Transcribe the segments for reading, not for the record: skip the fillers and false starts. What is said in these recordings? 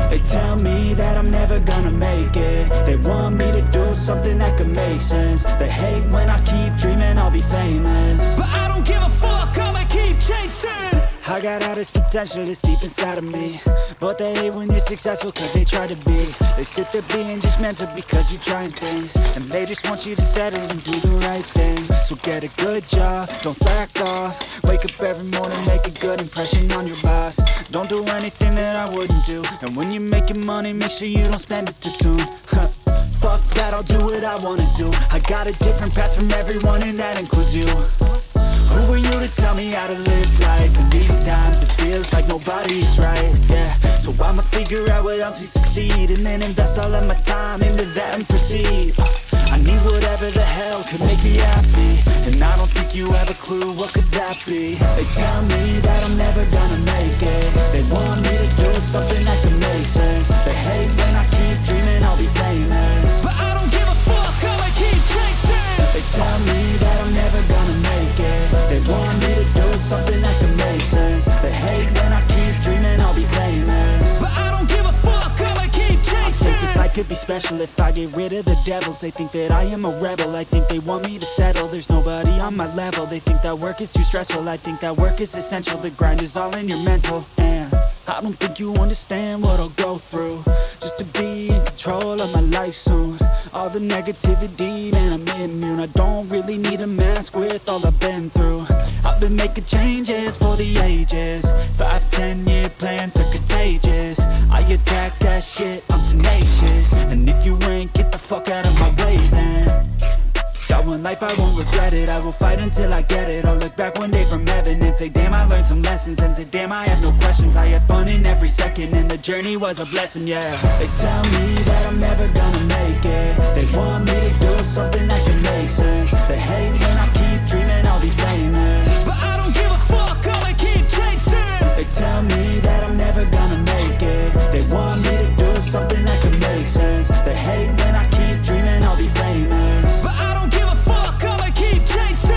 They tell me that I'm never gonna make it. They want me to do something that could make sense. They hate when I keep dreaming I'll be famous, but I don't give a fuck, I'ma keep chasing. I got all this potential that's deep inside of me, but they hate when you're successful cause they try to be. They sit there being judgmental because you're trying things, and they just want you to settle and do the right thing. So get a good job, don't slack off. Wake up every morning, make a good impression on your boss. Don't do anything that I wouldn't do, and when you're making money, make sure you don't spend it too soon. Fuck that, I'll do what I wanna do. I got a different path from everyone, and that includes you. Who are you to tell me how to live life? In these times it feels like nobody's right, yeah. So I'ma figure out what else we succeed, and then invest all of my time into that and proceed. I need whatever the hell could make me happy, and I don't think you have a clue what could that be. They tell me that I'm never gonna make it. They want me to do something that could make sense. They hate when I keep dreaming I'll be famous, but I don't give a fuck, I'ma keep chasing. They tell me that I'm never gonna make it. They want me to do something that could make sense. They hate when I keep dreaming I'll be famous, but I don't give a fuck, I'ma keep chasing. I think this life could be special if I get rid of the devils. They think that I am a rebel, I think they want me to settle. There's nobody on my level. They think that work is too stressful, I think that work is essential. The grind is all in your mental, and I don't think you understand what I'll go through just to be in control of my life soon. All the negativity, man, I'm immune. I don't really need a mask with all I've been through. I've been making changes for the ages. 5-10 year plans are contagious. I attack that shit, I'm tenacious. And if you ain't, get the fuck out of my way then. Got one life, I won't regret it. I will fight until I get it. I'll look back one day from heaven and say, damn, I learned some lessons. And say, damn, I had no questions. I had fun in every second, and the journey was a blessing, yeah. They tell me that I'm never gonna make it. They want me to do something that can make sense. They hate when I keep dreaming I'll be famous, but I don't give a fuck, I'ma keep chasing. They tell me that I'm never gonna make it. They want me to do something that can make sense. They hate when I keep dreaming I'll be famous, but I don't give a fuck, I'ma keep chasing.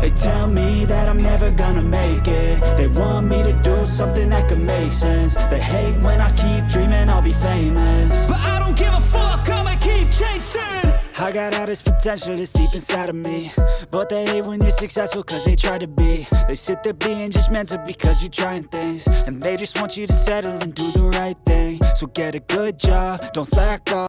They tell me that I'm never gonna make it. They want me to do something that could make sense. They hate when I keep dreaming I'll be famous, but I don't give a fuck, I'ma keep chasing. I got all this potential that's deep inside of me, but they hate when you're successful cause they try to be. They sit there being judgmental because you're trying things, and they just want you to settle and do the right thing. So get a good job, don't slack off.